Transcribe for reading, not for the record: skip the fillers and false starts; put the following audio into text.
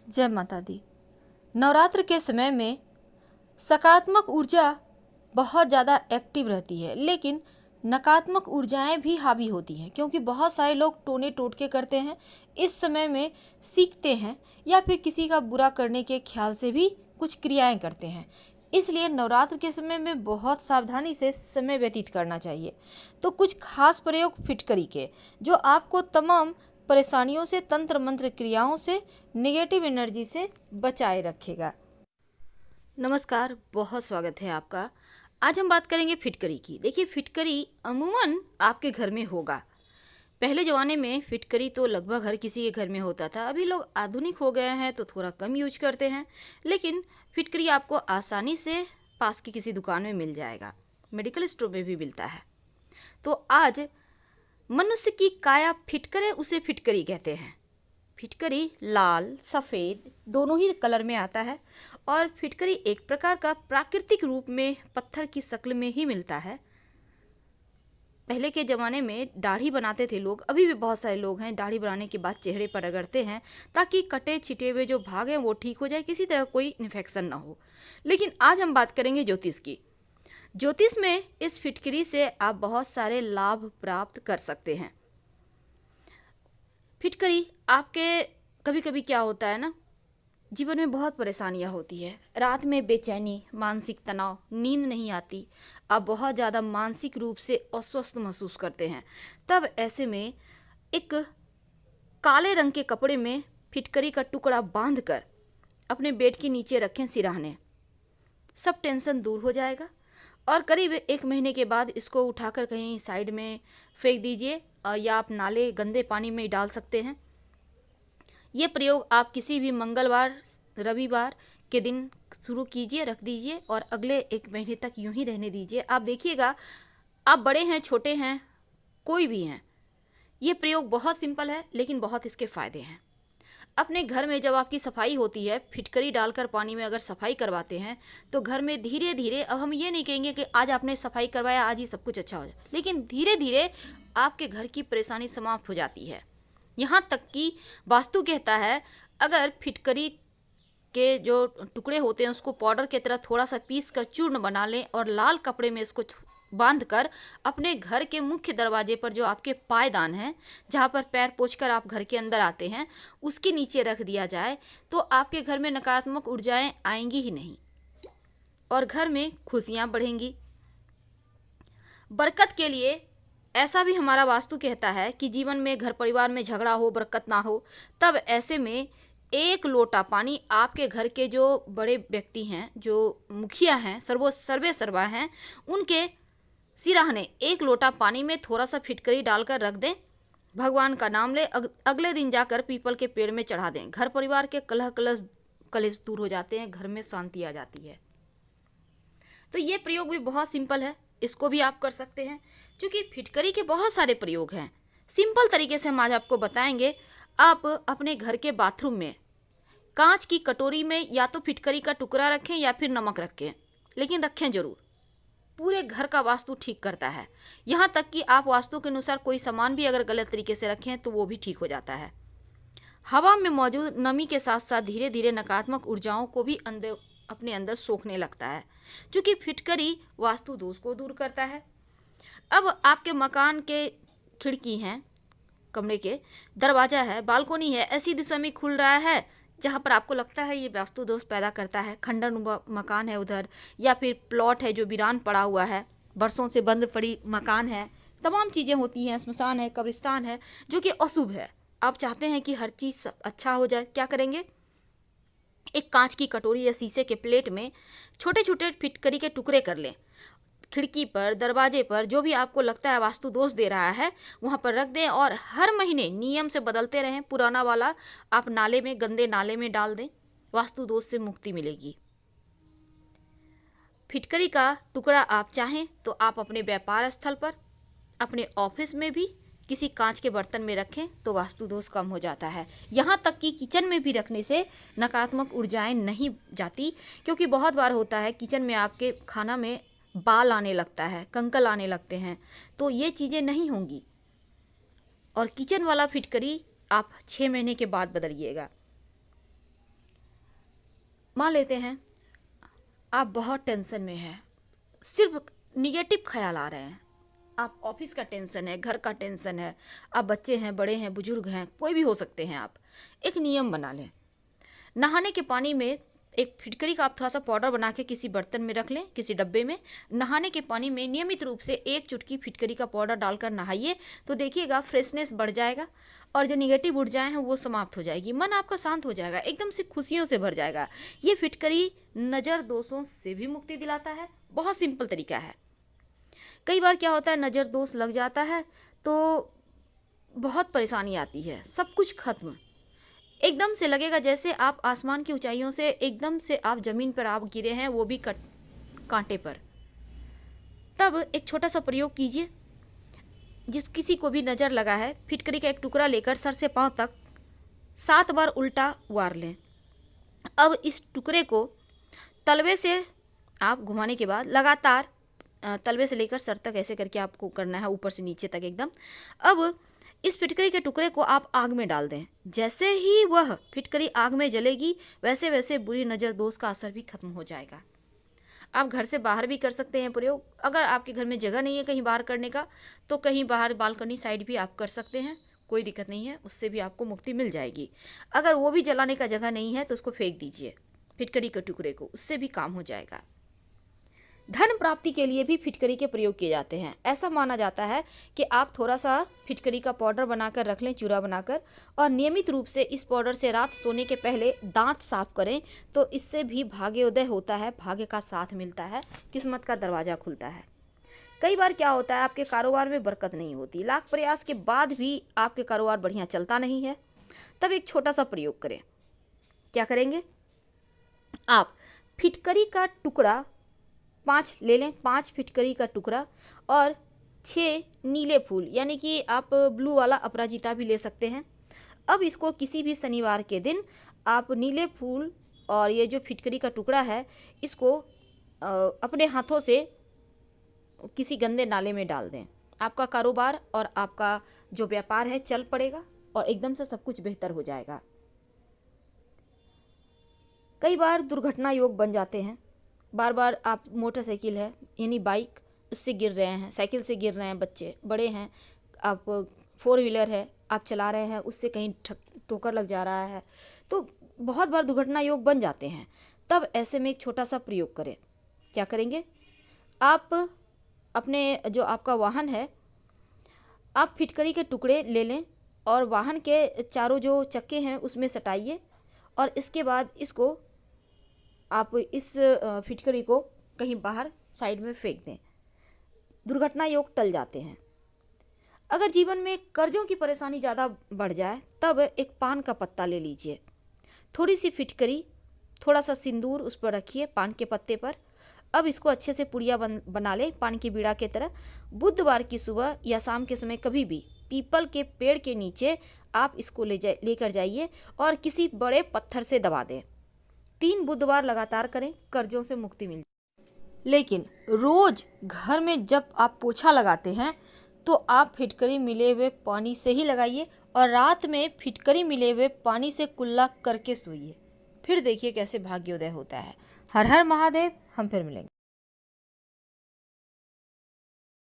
जय माता दी। नवरात्र के समय में सकारात्मक ऊर्जा बहुत ज़्यादा एक्टिव रहती है, लेकिन नकारात्मक ऊर्जाएं भी हावी होती हैं, क्योंकि बहुत सारे लोग टोने टोटके करते हैं। इस समय में सीखते हैं या फिर किसी का बुरा करने के ख्याल से भी कुछ क्रियाएं करते हैं। इसलिए नवरात्र के समय में बहुत सावधानी से समय व्यतीत करना चाहिए। तो कुछ खास प्रयोग फिटकरी के, जो आपको तमाम परेशानियों से, तंत्र मंत्र क्रियाओं से, नेगेटिव एनर्जी से बचाए रखेगा। नमस्कार, बहुत स्वागत है आपका। आज हम बात करेंगे फिटकरी की। देखिए, फिटकरी अमूमन आपके घर में होगा। पहले ज़माने में फिटकरी तो लगभग हर किसी के घर में होता था। अभी लोग आधुनिक हो गए हैं तो थोड़ा कम यूज करते हैं, लेकिन फिटकरी आपको आसानी से पास की किसी दुकान में मिल जाएगा। मेडिकल स्टोर में भी मिलता है। तो आज मनुष्य की काया फिट करे उसे फिटकरी कहते हैं। फिटकरी लाल सफ़ेद दोनों ही कलर में आता है और फिटकरी एक प्रकार का प्राकृतिक रूप में पत्थर की शक्ल में ही मिलता है। पहले के ज़माने में दाढ़ी बनाते थे लोग, अभी भी बहुत सारे लोग हैं दाढ़ी बनाने के बाद चेहरे पर रगड़ते हैं ताकि कटे छिटे हुए जो भाग हैं वो ठीक हो जाए, किसी तरह कोई इन्फेक्शन ना हो। लेकिन आज हम बात करेंगे ज्योतिष की। ज्योतिष में इस फिटकरी से आप बहुत सारे लाभ प्राप्त कर सकते हैं। फिटकरी आपके कभी कभी क्या होता है ना, जीवन में बहुत परेशानियां होती है। रात में बेचैनी, मानसिक तनाव, नींद नहीं आती, आप बहुत ज़्यादा मानसिक रूप से अस्वस्थ महसूस करते हैं। तब ऐसे में एक काले रंग के कपड़े में फिटकरी का टुकड़ा बांधकर अपने बेड के नीचे रखें सिरहाने, सब टेंशन दूर हो जाएगा। और करीब 1 महीने के बाद इसको उठाकर कहीं साइड में फेंक दीजिए, या आप नाले गंदे पानी में डाल सकते हैं। ये प्रयोग आप किसी भी मंगलवार, रविवार के दिन शुरू कीजिए, रख दीजिए और अगले 1 महीने तक यूं ही रहने दीजिए। आप देखिएगा, आप बड़े हैं, छोटे हैं, कोई भी हैं, ये प्रयोग बहुत सिंपल है लेकिन बहुत इसके फ़ायदे हैं। अपने घर में जब आपकी सफाई होती है, फिटकरी डालकर पानी में अगर सफाई करवाते हैं तो घर में धीरे धीरे, अब हम ये नहीं कहेंगे कि आज आपने सफाई करवाया आज ही सब कुछ अच्छा हो जाए, लेकिन धीरे धीरे आपके घर की परेशानी समाप्त हो जाती है। यहाँ तक कि वास्तु कहता है, अगर फिटकरी के जो टुकड़े होते हैं उसको पाउडर की तरह थोड़ा सा पीस कर चूर्ण बना लें और लाल कपड़े में इसको बांध कर अपने घर के मुख्य दरवाजे पर, जो आपके पायदान है, जहाँ पर पैर पोंछकर आप घर के अंदर आते हैं, उसके नीचे रख दिया जाए तो आपके घर में नकारात्मक ऊर्जाएं आएंगी ही नहीं और घर में खुशियाँ बढ़ेंगी। बरकत के लिए ऐसा भी हमारा वास्तु कहता है कि जीवन में, घर परिवार में झगड़ा हो, बरकत ना हो, तब ऐसे में 1 लोटा पानी आपके घर के जो बड़े व्यक्ति हैं, जो मुखिया हैं, सर्वे सर्वा हैं, उनके सिराहने 1 लोटा पानी में थोड़ा सा फिटकरी डालकर रख दें, भगवान का नाम ले, अगले दिन जाकर पीपल के पेड़ में चढ़ा दें। घर परिवार के कलेश दूर हो जाते हैं, घर में शांति आ जाती है। तो ये प्रयोग भी बहुत सिंपल है, इसको भी आप कर सकते हैं। क्योंकि फिटकरी के बहुत सारे प्रयोग हैं, सिंपल तरीके से हम आज आपको बताएंगे। आप अपने घर के बाथरूम में कांच की कटोरी में या तो फिटकरी का टुकड़ा रखें या फिर नमक रखें, लेकिन रखें जरूर। पूरे घर का वास्तु ठीक करता है। यहाँ तक कि आप वास्तु के अनुसार कोई सामान भी अगर गलत तरीके से रखें तो वो भी ठीक हो जाता है। हवा में मौजूद नमी के साथ साथ धीरे धीरे नकारात्मक ऊर्जाओं को भी अपने अंदर सोखने लगता है, क्योंकि फिटकरी वास्तु दोष को दूर करता है। अब आपके मकान के खिड़की हैं, कमरे के दरवाजा है, बालकोनी है, ऐसी दिशा में खुल रहा है जहाँ पर आपको लगता है ये वास्तु दोष पैदा करता है। खंडर मकान है उधर, या फिर प्लॉट है जो वीरान पड़ा हुआ है, बरसों से बंद पड़ी मकान है, तमाम चीज़ें होती हैं, श्मशान है, कब्रिस्तान है, जो कि अशुभ है। आप चाहते हैं कि हर चीज़ अच्छा हो जाए, क्या करेंगे? एक कांच की कटोरी या शीशे के प्लेट में छोटे छोटे फिटकरी के टुकड़े कर लें। खिड़की पर, दरवाजे पर, जो भी आपको लगता है वास्तु दोष दे रहा है, वहाँ पर रख दें और हर महीने नियम से बदलते रहें। पुराना वाला आप नाले में, गंदे नाले में डाल दें, वास्तु दोष से मुक्ति मिलेगी। फिटकरी का टुकड़ा आप चाहें तो आप अपने व्यापार स्थल पर, अपने ऑफिस में भी किसी कांच के बर्तन में रखें तो वास्तु दोष कम हो जाता है। यहाँ तक कि किचन में भी रखने से नकारात्मक ऊर्जाएं नहीं जाती, क्योंकि बहुत बार होता है किचन में आपके खाना में बाल आने लगता है, कंकल आने लगते हैं, तो ये चीज़ें नहीं होंगी। और किचन वाला फिटकरी आप 6 महीने के बाद बदलिएगा। मान लेते हैं आप बहुत टेंशन में हैं, सिर्फ निगेटिव ख्याल आ रहे हैं, आप ऑफिस का टेंशन है, घर का टेंशन है, आप बच्चे हैं, बड़े हैं, बुजुर्ग हैं, कोई भी हो सकते हैं। आप एक नियम बना लें, नहाने के पानी में एक फिटकरी का आप थोड़ा सा पाउडर बना के किसी बर्तन में रख लें, किसी डब्बे में। नहाने के पानी में नियमित रूप से 1 चुटकी फिटकरी का पाउडर डालकर नहाइए, तो देखिएगा फ्रेशनेस बढ़ जाएगा और जो निगेटिव ऊर्जाएं हैं वो समाप्त हो जाएगी, मन आपका शांत हो जाएगा, एकदम से खुशियों से भर जाएगा। ये फिटकरी नज़र दोषों से भी मुक्ति दिलाता है, बहुत सिंपल तरीका है। कई बार क्या होता है, नज़र दोष लग जाता है तो बहुत परेशानी आती है, सब कुछ खत्म, एकदम से लगेगा जैसे आप आसमान की ऊंचाइयों से एकदम से आप ज़मीन पर आप गिरे हैं, वो भी कांटे पर। तब एक छोटा सा प्रयोग कीजिए, जिस किसी को भी नज़र लगा है, फिटकरी का एक टुकड़ा लेकर सर से पांव तक 7 बार उल्टा वार लें। अब इस टुकड़े को तलवे से आप घुमाने के बाद लगातार तलवे से लेकर सर तक ऐसे करके आपको करना है, ऊपर से नीचे तक एकदम। अब इस फिटकरी के टुकड़े को आप आग में डाल दें, जैसे ही वह फिटकरी आग में जलेगी वैसे वैसे बुरी नज़र दोष का असर भी खत्म हो जाएगा। आप घर से बाहर भी कर सकते हैं प्रयोग, अगर आपके घर में जगह नहीं है कहीं बाहर करने का तो कहीं बाहर बालकनी साइड भी आप कर सकते हैं, कोई दिक्कत नहीं है, उससे भी आपको मुक्ति मिल जाएगी। अगर वो भी जलाने का जगह नहीं है तो उसको फेंक दीजिए फिटकरी के टुकड़े को, उससे भी काम हो जाएगा। धन प्राप्ति के लिए भी फिटकरी के प्रयोग किए जाते हैं। ऐसा माना जाता है कि आप थोड़ा सा फिटकरी का पाउडर बनाकर रख लें, चूरा बनाकर, और नियमित रूप से इस पाउडर से रात सोने के पहले दांत साफ करें, तो इससे भी भाग्योदय होता है, भाग्य का साथ मिलता है, किस्मत का दरवाज़ा खुलता है। कई बार क्या होता है, आपके कारोबार में बरकत नहीं होती, लाख प्रयास के बाद भी आपके कारोबार बढ़िया चलता नहीं है, तब एक छोटा सा प्रयोग करें। क्या करेंगे, आप फिटकरी का टुकड़ा 5 ले लें, 5 फिटकरी का टुकड़ा और 6 नीले फूल, यानी कि आप ब्लू वाला अपराजिता भी ले सकते हैं। अब इसको किसी भी शनिवार के दिन आप नीले फूल और ये जो फिटकरी का टुकड़ा है इसको अपने हाथों से किसी गंदे नाले में डाल दें। आपका कारोबार और आपका जो व्यापार है चल पड़ेगा और एकदम से सब कुछ बेहतर हो जाएगा। कई बार दुर्घटना योग बन जाते हैं, बार बार आप मोटरसाइकिल है यानी बाइक, उससे गिर रहे हैं, साइकिल से गिर रहे हैं, बच्चे बड़े हैं, आप 4 व्हीलर है आप चला रहे हैं, उससे कहीं ठोकर लग जा रहा है, तो बहुत बार दुर्घटना योग बन जाते हैं। तब ऐसे में एक छोटा सा प्रयोग करें। क्या करेंगे, आप अपने जो आपका वाहन है, आप फिटकरी के टुकड़े ले लें और वाहन के चारों जो चक्के हैं उसमें सटाइए और इसके बाद इसको आप इस फिटकरी को कहीं बाहर साइड में फेंक दें, दुर्घटना योग टल जाते हैं। अगर जीवन में कर्जों की परेशानी ज़्यादा बढ़ जाए तब एक पान का पत्ता ले लीजिए, थोड़ी सी फिटकरी, थोड़ा सा सिंदूर उस पर रखिए पान के पत्ते पर। अब इसको अच्छे से पुड़िया बना लें पान की बीड़ा के तरह। बुधवार की सुबह या शाम के समय कभी भी पीपल के पेड़ के नीचे आप इसको लेकर जाइए और किसी बड़े पत्थर से दबा दें। 3 बुधवार लगातार करें, कर्जों से मुक्ति मिल। लेकिन रोज घर में जब आप पोछा लगाते हैं तो आप फिटकरी मिले हुए पानी से ही लगाइए और रात में फिटकरी मिले हुए पानी से कुल्ला करके सोइए, फिर देखिए कैसे भाग्योदय होता है। हर हर महादेव। हम फिर मिलेंगे।